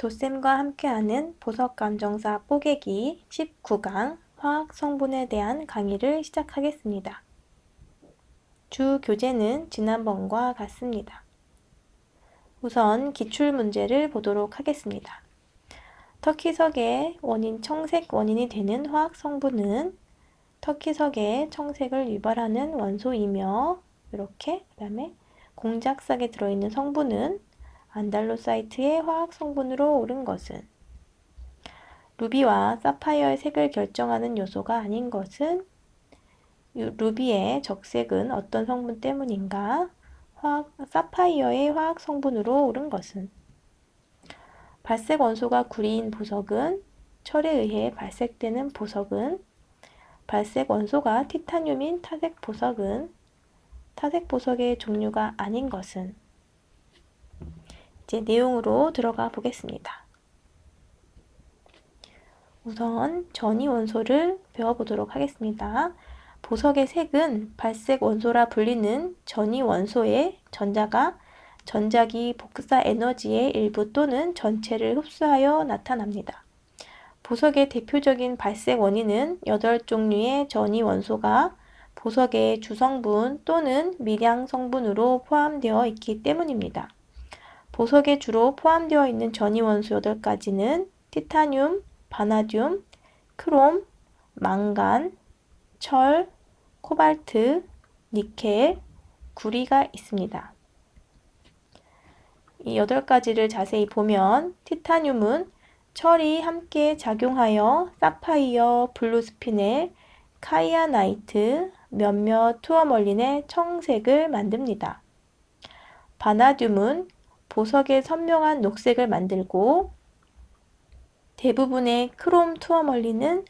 도쌤과 함께하는 보석감정사 뽀개기 19강 화학 성분에 대한 강의를 시작하겠습니다. 주 교재는 지난번과 같습니다. 우선 기출문제를 보도록 하겠습니다. 터키석의 원인 청색 원인이 되는 화학 성분은 터키석의 청색을 유발하는 원소이며 이렇게 그 다음에 공작석에 들어있는 성분은 안달로사이트의 화학 성분으로 옳은 것은 루비와 사파이어의 색을 결정하는 요소가 아닌 것은 루비의 적색은 어떤 성분 때문인가? 사파이어의 화학 성분으로 옳은 것은 발색 원소가 구리인 보석은 철에 의해 발색되는 보석은 발색 원소가 티타늄인 타색 보석은 타색 보석의 종류가 아닌 것은 이제 내용으로 들어가 보겠습니다. 우선 전이 원소를 배워보도록 하겠습니다. 보석의 색은 발색 원소라 불리는 전이 원소의 전자가 전자기 복사 에너지의 일부 또는 전체를 흡수하여 나타납니다. 보석의 대표적인 발색 원인은 8종류의 전이 원소가 보석의 주성분 또는 미량 성분으로 포함되어 있기 때문입니다. 보석에 주로 포함되어 있는 전이 원소 8가지는 티타늄, 바나듐, 크롬, 망간, 철, 코발트, 니켈, 구리가 있습니다. 이 8가지를 자세히 보면 티타늄은 철이 함께 작용하여 사파이어, 블루스피넬, 카이아나이트, 몇몇 투어멀린의 청색을 만듭니다. 바나듐은 보석의 선명한 녹색을 만들고 대부분의 크롬 투어멀린은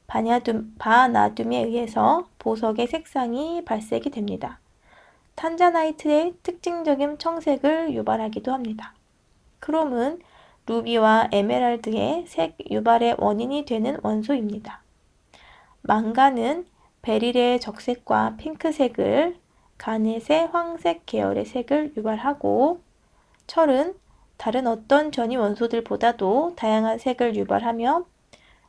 바나듐에 의해서 보석의 색상이 발색이 됩니다. 탄자나이트의 특징적인 청색을 유발하기도 합니다. 크롬은 루비와 에메랄드의 색 유발의 원인이 되는 원소입니다. 망간은 베릴의 적색과 핑크색을, 가넷의 황색 계열의 색을 유발하고 철은 다른 어떤 전이 원소들보다도 다양한 색을 유발하며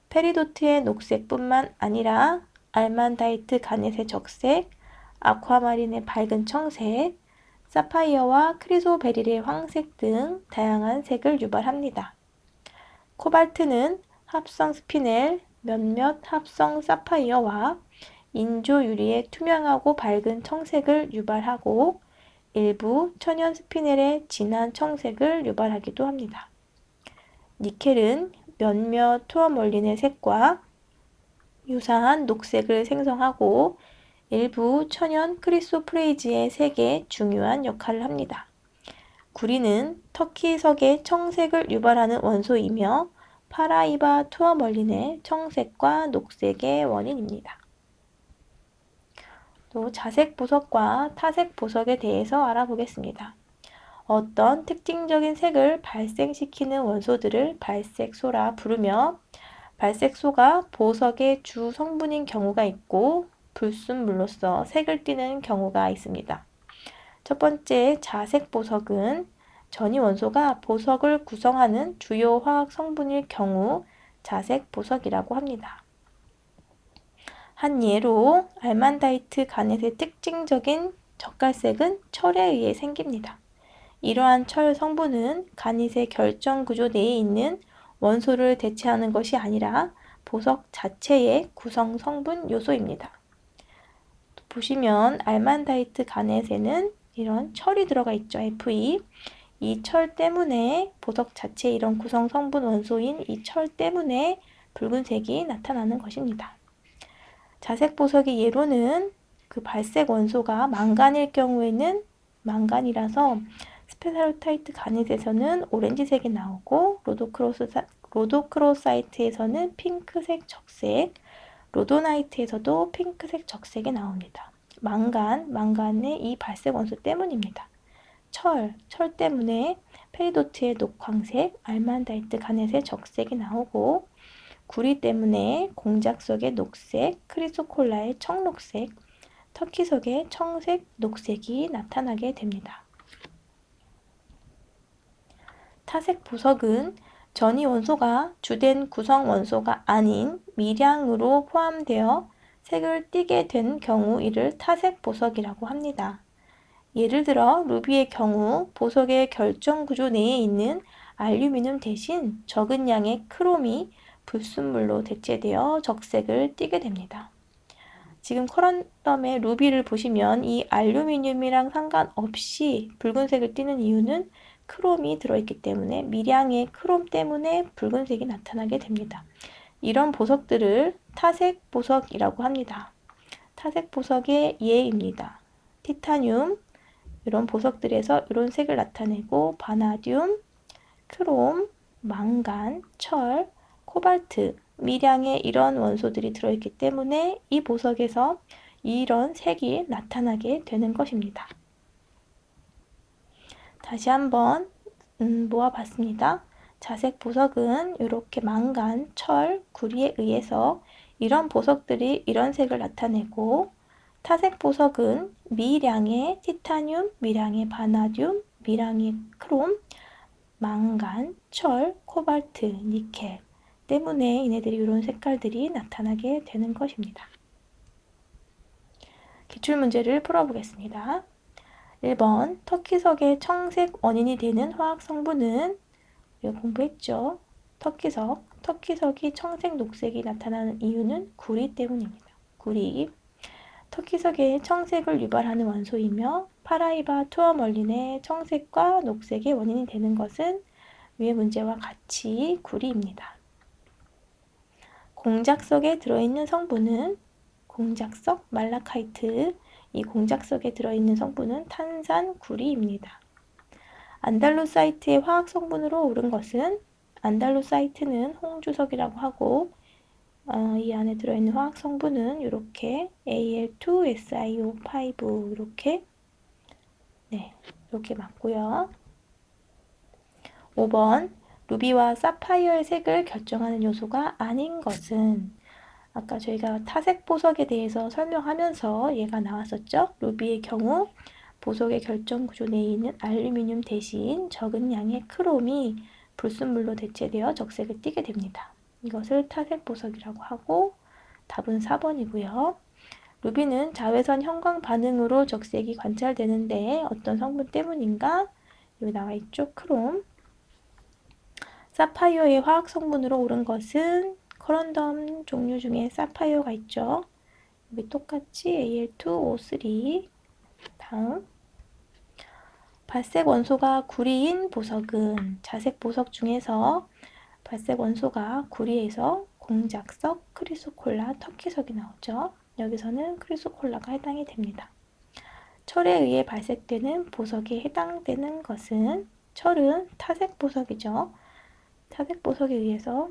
페리도트의 녹색뿐만 아니라 알만다이트 가넷의 적색, 아쿠아마린의 밝은 청색, 사파이어와 크리소베릴의 황색 등 다양한 색을 유발합니다. 코발트는 합성 스피넬, 몇몇 합성 사파이어와 인조 유리의 투명하고 밝은 청색을 유발하고 일부 천연 스피넬의 진한 청색을 유발하기도 합니다. 니켈은 몇몇 투어멀린의 색과 유사한 녹색을 생성하고 일부 천연 크리소프레이지의 색에 중요한 역할을 합니다. 구리는 터키석의 청색을 유발하는 원소이며 파라이바 투어멀린의 청색과 녹색의 원인입니다. 또 자색 보석과 타색 보석에 대해서 알아보겠습니다. 어떤 특징적인 색을 발생시키는 원소들을 발색소라 부르며 발색소가 보석의 주 성분인 경우가 있고 불순물로서 색을 띠는 경우가 있습니다. 첫 번째 자색 보석은 전이 원소가 보석을 구성하는 주요 화학 성분일 경우 자색 보석이라고 합니다. 한 예로 알만다이트 가넷의 특징적인 젓갈색은 철에 의해 생깁니다. 이러한 철 성분은 가넷의 결정 구조 내에 있는 원소를 대체하는 것이 아니라 보석 자체의 구성 성분 요소입니다. 보시면 알만다이트 가넷에는 이런 철이 들어가 있죠. Fe. 이 철 때문에 보석 자체의 이런 구성 성분 원소인 이 철 때문에 붉은색이 나타나는 것입니다. 자색 보석의 예로는 그 발색 원소가 망간일 경우에는 망간이라서 스페사로타이트 가넷에서는 오렌지색이 나오고 로도크로사이트에서는 핑크색 적색, 로도나이트에서도 핑크색 적색이 나옵니다. 망간의 이 발색 원소 때문입니다. 철 때문에 페리도트의 녹황색, 알만다이트 가넷의 적색이 나오고 구리 때문에 공작석의 녹색, 크리소콜라의 청록색, 터키석의 청색, 녹색이 나타나게 됩니다. 타색 보석은 전이 원소가 주된 구성 원소가 아닌 미량으로 포함되어 색을 띠게 된 경우 이를 타색 보석이라고 합니다. 예를 들어 루비의 경우 보석의 결정 구조 내에 있는 알루미늄 대신 적은 양의 크롬이 불순물로 대체되어 적색을 띠게 됩니다. 지금 커런덤의 루비를 보시면 이 알루미늄이랑 상관없이 붉은색을 띠는 이유는 크롬이 들어있기 때문에 미량의 크롬 때문에 붉은색이 나타나게 됩니다. 이런 보석들을 타색 보석이라고 합니다. 타색 보석의 예입니다. 티타늄, 이런 보석들에서 이런 색을 나타내고 바나듐, 크롬, 망간, 철, 코발트, 미량의 이런 원소들이 들어있기 때문에 이 보석에서 이런 색이 나타나게 되는 것입니다. 다시 한번 모아봤습니다. 자색 보석은 이렇게 망간, 철, 구리에 의해서 이런 보석들이 이런 색을 나타내고 타색 보석은 미량의 티타늄, 미량의 바나듐, 미량의 크롬, 망간, 철, 코발트, 니켈 때문에 얘네들이 이런 색깔들이 나타나게 되는 것입니다. 기출문제를 풀어보겠습니다. 1번 터키석의 청색 원인이 되는 화학 성분은 이거 공부했죠. 터키석이 청색 녹색이 나타나는 이유는 구리 때문입니다. 구리. 터키석의 청색을 유발하는 원소이며 파라이바 투어멀린의 청색과 녹색의 원인이 되는 것은 위의 문제와 같이 구리입니다. 공작석에 들어있는 성분은 공작석, 말라카이트. 이 공작석에 들어있는 성분은 탄산구리입니다. 안달루사이트의 화학 성분으로 오른 것은 안달루사이트는 홍주석이라고 하고 이 안에 들어있는 화학 성분은 이렇게 Al2SiO5 이렇게 맞고요. 5번 루비와 사파이어의 색을 결정하는 요소가 아닌 것은 아까 저희가 타색 보석에 대해서 설명하면서 얘가 나왔었죠. 루비의 경우 보석의 결정 구조 내에 있는 알루미늄 대신 적은 양의 크롬이 불순물로 대체되어 적색을 띠게 됩니다. 이것을 타색 보석이라고 하고 답은 4번이고요. 루비는 자외선 형광 반응으로 적색이 관찰되는데 어떤 성분 때문인가? 여기 나와 있죠. 크롬. 사파이어의 화학 성분으로 오른 것은 커런덤 종류 중에 사파이어가 있죠. 여기 똑같이 Al2O3. 다음 발색 원소가 구리인 보석은 자색 보석 중에서 발색 원소가 구리에서 공작석, 크리소콜라, 터키석이 나오죠. 여기서는 크리소콜라가 해당이 됩니다. 철에 의해 발색되는 보석에 해당되는 것은 철은 타색 보석이죠. 타색 보석에 의해서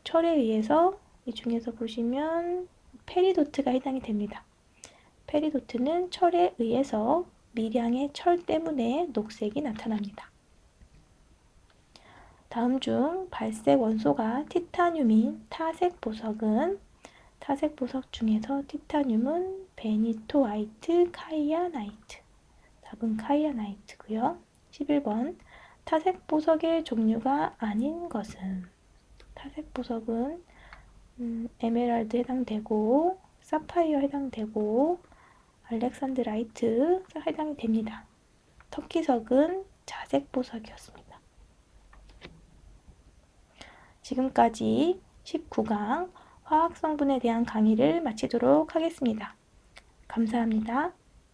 철에 의해서 이 중에서 보시면 페리도트가 해당이 됩니다. 페리도트는 철에 의해서 미량의 철 때문에 녹색이 나타납니다. 다음 중 발색 원소가 티타늄인 타색 보석은 타색 보석 중에서 티타늄은 베니토아이트, 카이아나이트. 답은 카이아나이트고요. 11번 타색 보석의 종류가 아닌 것은 타색 보석은 에메랄드 해당되고 사파이어 해당되고 알렉산드라이트 해당이 됩니다. 터키석은 자색 보석이었습니다. 지금까지 19강 화학 성분에 대한 강의를 마치도록 하겠습니다. 감사합니다.